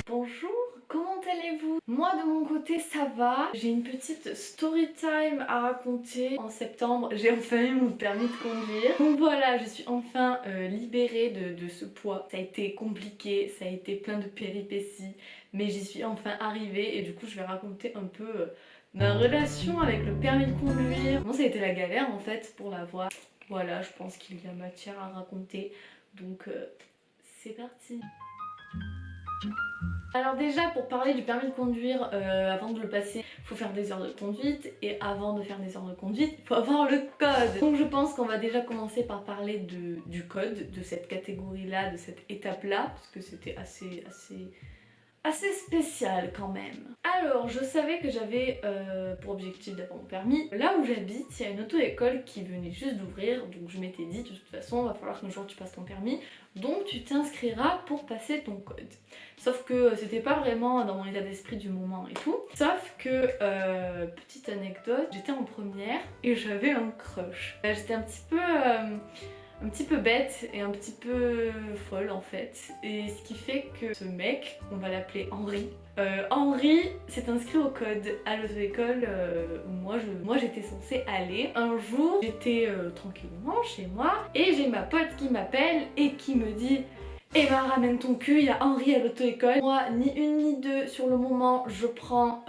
Bonjour, comment allez-vous? Moi de mon côté ça va. J'ai une petite story time à raconter. En septembre j'ai enfin eu mon permis de conduire. Donc voilà, je suis enfin libérée de ce poids. Ça a été compliqué, ça a été plein de péripéties, mais j'y suis enfin arrivée et du coup je vais raconter un peu ma relation avec le permis de conduire. Bon, ça a été la galère en fait pour l'avoir. Voilà, je pense qu'il y a matière à raconter. Donc c'est parti. Alors déjà pour parler du permis de conduire, avant de le passer, il faut faire des heures de conduite et avant de faire des heures de conduite, il faut avoir le code. Donc je pense qu'on va déjà commencer par parler du code, de cette catégorie-là, de cette étape-là, parce que c'était assez spécial quand même. Alors je savais que j'avais pour objectif d'avoir mon permis. Là où j'habite, il y a une auto-école qui venait juste d'ouvrir, donc je m'étais dit de toute façon il va falloir qu'un jour tu passes ton permis, donc tu t'inscriras pour passer ton code. Sauf que c'était pas vraiment dans mon état d'esprit du moment et tout. Sauf que, petite anecdote, j'étais en première et j'avais un crush. J'étais un petit peu bête et un petit peu folle en fait. Et ce qui fait que ce mec, on va l'appeler Henri, Henri s'est inscrit au code à l'auto-école où moi j'étais censée aller. Un jour, j'étais tranquillement chez moi et j'ai ma pote qui m'appelle et qui me dit: eh ben ramène ton cul, il y a Henri à l'auto-école. Moi, ni une ni deux sur le moment, je prends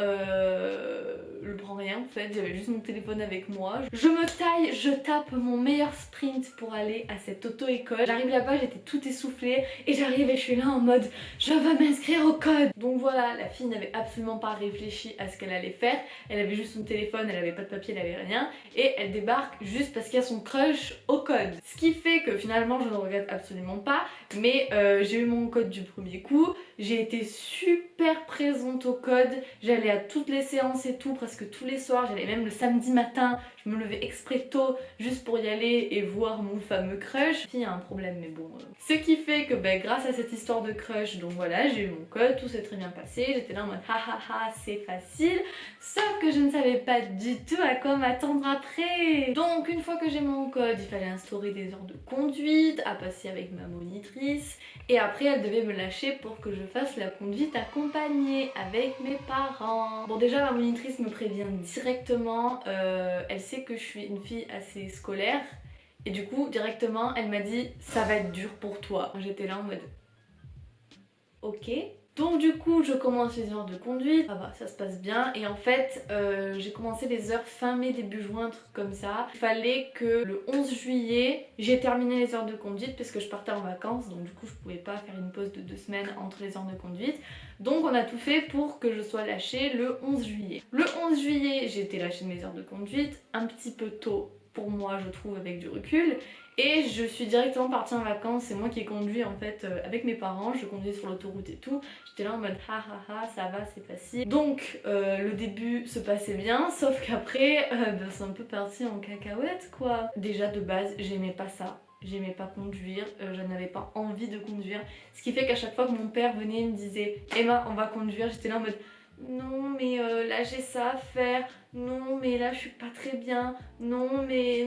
rien en fait, j'avais juste mon téléphone avec moi. Je me taille, je tape mon meilleur sprint pour aller à cette auto-école. J'arrive là-bas, j'étais toute essoufflée et j'arrive et je suis là en mode je veux m'inscrire au code. Donc voilà, la fille n'avait absolument pas réfléchi à ce qu'elle allait faire. Elle avait juste son téléphone, elle avait pas de papier, elle avait rien. Et elle débarque juste parce qu'il y a son crush au code. Ce qui fait que finalement je ne regrette absolument pas, mais j'ai eu mon code du premier coup. J'ai été super présente au code, j'allais à toutes les séances et tout, presque tous les soirs, j'allais même le samedi matin, je me levais exprès tôt juste pour y aller et voir mon fameux crush. Il y a un problème mais bon. Ce qui fait que grâce à cette histoire de crush, donc voilà, j'ai eu mon code, tout s'est très bien passé, j'étais là en mode ha ha ha c'est facile, sauf que je ne savais pas du tout à quoi m'attendre après. Donc une fois que j'ai mon code, il fallait instaurer des heures de conduite, à passer avec ma monitrice et après elle devait me lâcher pour que je fasse la conduite accompagnée avec mes parents. Bon déjà ma monitrice me prévient directement, elle sait que je suis une fille assez scolaire et du coup directement elle m'a dit ça va être dur pour toi. J'étais là en mode ok. Donc du coup je commence les heures de conduite, ah bah ça se passe bien et en fait j'ai commencé les heures fin mai début juin, un truc comme ça. Il fallait que le 11 juillet j'ai terminé les heures de conduite parce que je partais en vacances, donc du coup je pouvais pas faire une pause de 2 semaines entre les heures de conduite. Donc on a tout fait pour que je sois lâchée le 11 juillet. Le 11 juillet j'ai été lâchée de mes heures de conduite, un petit peu tôt pour moi je trouve avec du recul. Et je suis directement partie en vacances, c'est moi qui ai conduit en fait avec mes parents, je conduisais sur l'autoroute et tout. J'étais là en mode ha ha ha ça va c'est facile. Donc le début se passait bien, sauf qu'après c'est un peu parti en cacahuète quoi. Déjà de base j'aimais pas ça. J'aimais pas conduire, je n'avais pas envie de conduire. Ce qui fait qu'à chaque fois que mon père venait et me disait Emma on va conduire, j'étais là en mode non mais là j'ai ça à faire, non mais là je suis pas très bien, non mais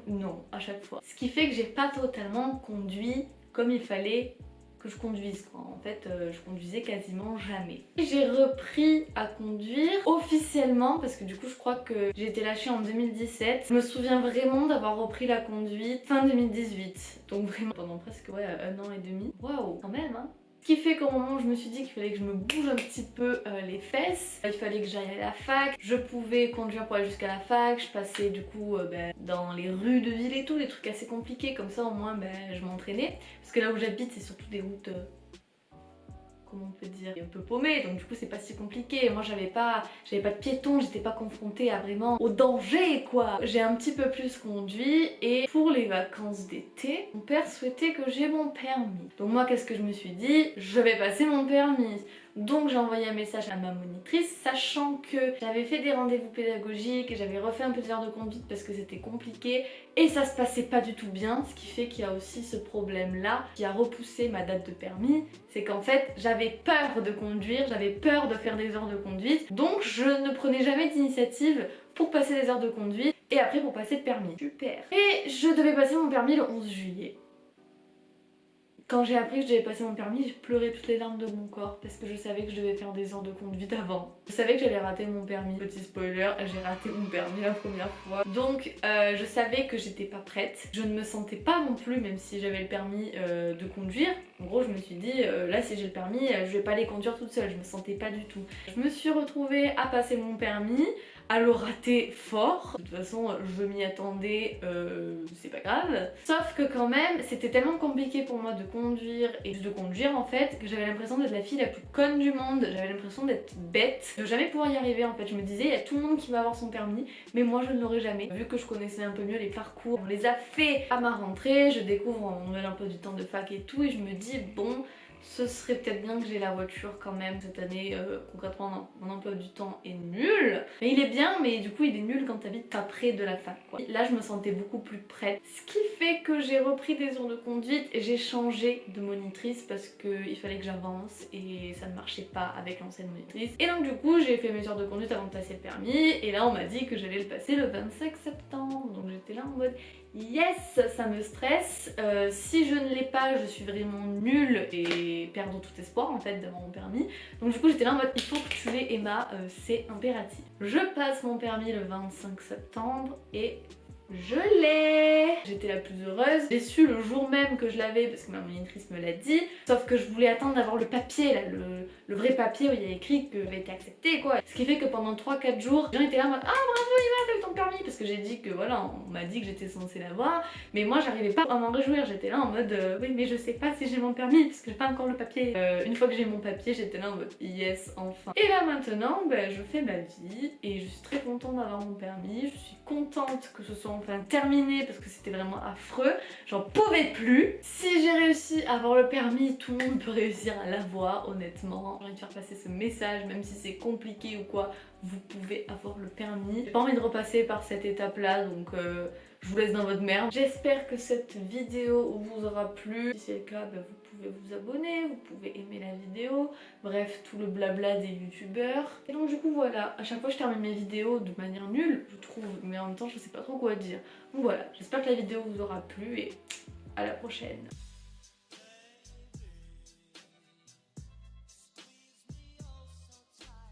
non à chaque fois. Ce qui fait que j'ai pas totalement conduit comme il fallait que je conduise quoi. En fait je conduisais quasiment jamais. J'ai repris à conduire officiellement parce que du coup je crois que j'ai été lâchée en 2017. Je me souviens vraiment d'avoir repris la conduite fin 2018. Donc vraiment pendant presque ouais, 1 an et demi. Waouh quand même hein. Ce qui fait qu'au moment où je me suis dit qu'il fallait que je me bouge un petit peu les fesses, il fallait que j'aille à la fac, je pouvais conduire pour aller jusqu'à la fac, je passais du coup dans les rues de ville et tout, des trucs assez compliqués, comme ça au moins je m'entraînais. Parce que là où j'habite c'est surtout des routes, comment on peut dire, un peu paumé, donc du coup c'est pas si compliqué. Moi j'avais pas de piétons, j'étais pas confrontée à vraiment au danger quoi. J'ai un petit peu plus conduit et pour les vacances d'été, mon père souhaitait que j'ai mon permis. Donc moi qu'est-ce que je me suis dit? Je vais passer mon permis. Donc j'ai envoyé un message à ma monitrice sachant que j'avais fait des rendez-vous pédagogiques et j'avais refait un peu d'heures de conduite parce que c'était compliqué et ça se passait pas du tout bien, ce qui fait qu'il y a aussi ce problème là qui a repoussé ma date de permis, c'est qu'en fait j'avais peur de conduire, j'avais peur de faire des heures de conduite, donc je ne prenais jamais d'initiative pour passer des heures de conduite et après pour passer le permis. Super. Et je devais passer mon permis le 11 juillet. Quand j'ai appris que je devais passer mon permis, j'ai pleuré toutes les larmes de mon corps parce que je savais que je devais faire des heures de conduite avant. Je savais que j'allais rater mon permis. Petit spoiler, j'ai raté mon permis la première fois. Donc je savais que j'étais pas prête. Je ne me sentais pas non plus, même si j'avais le permis de conduire. En gros, je me suis dit, là si j'ai le permis, je vais pas les conduire toute seule. Je me sentais pas du tout. Je me suis retrouvée à passer mon permis, à le rater fort. De toute façon, je m'y attendais, c'est pas grave. Sauf que quand même, c'était tellement compliqué pour moi de conduire et de conduire en fait, que j'avais l'impression d'être la fille la plus conne du monde. J'avais l'impression d'être bête, de jamais pouvoir y arriver en fait. Je me disais, il y a tout le monde qui va avoir son permis, mais moi je ne l'aurai jamais. Vu que je connaissais un peu mieux les parcours, on les a fait à ma rentrée, je découvre en nouvel emploi du temps de fac et tout, et je me dis, bon, ce serait peut-être bien que j'ai la voiture quand même cette année. Concrètement, mon emploi du temps est nul. Mais il est bien, mais du coup il est nul quand t'habites pas près de la fac quoi. Là je me sentais beaucoup plus prête. Ce qui fait que j'ai repris des heures de conduite et j'ai changé de monitrice parce qu'il fallait que j'avance et ça ne marchait pas avec l'ancienne monitrice. Et donc du coup j'ai fait mes heures de conduite avant de passer le permis et là on m'a dit que j'allais le passer le 25 septembre. Donc j'étais là en mode yes, ça me stresse. Si je ne l'ai pas, je suis vraiment nulle et perdre tout espoir en fait d'avoir mon permis. Donc du coup j'étais là en mode il faut que tu l'aies Emma, c'est impératif. Je passe mon permis le 25 septembre et je l'ai! J'étais la plus heureuse. J'ai su le jour même que je l'avais parce que ma monitrice me l'a dit. Sauf que je voulais attendre d'avoir le papier là, le vrai papier où il y a écrit que j'avais été acceptée quoi. Ce qui fait que pendant 3-4 jours, les gens étaient là en mode ah bravo Emma, t'as eu ton permis! Parce que j'ai dit que voilà, on m'a dit que j'étais censée l'avoir. Mais moi j'arrivais pas à m'en réjouir. J'étais là en mode oui mais je sais pas si j'ai mon permis parce que j'ai pas encore le papier. Une fois que j'ai mon papier, j'étais là en mode yes enfin. Et là maintenant, je fais ma vie et je suis très contente d'avoir mon permis. Je suis contente que ce soit enfin terminé parce que c'était vraiment affreux, j'en pouvais plus. Si j'ai réussi à avoir le permis, tout le monde peut réussir à l'avoir honnêtement. J'ai envie de faire passer ce message, même si c'est compliqué ou quoi, vous pouvez avoir le permis. J'ai pas envie de repasser par cette étape là donc je vous laisse dans votre merde. J'espère que cette vidéo vous aura plu. Si c'est le cas, vous pouvez vous abonner, vous pouvez aimer la vidéo, bref tout le blabla des youtubeurs. Et donc du coup voilà, à chaque fois je termine mes vidéos de manière nulle je trouve, mais en même temps je sais pas trop quoi dire. Donc voilà, j'espère que la vidéo vous aura plu et à la prochaine.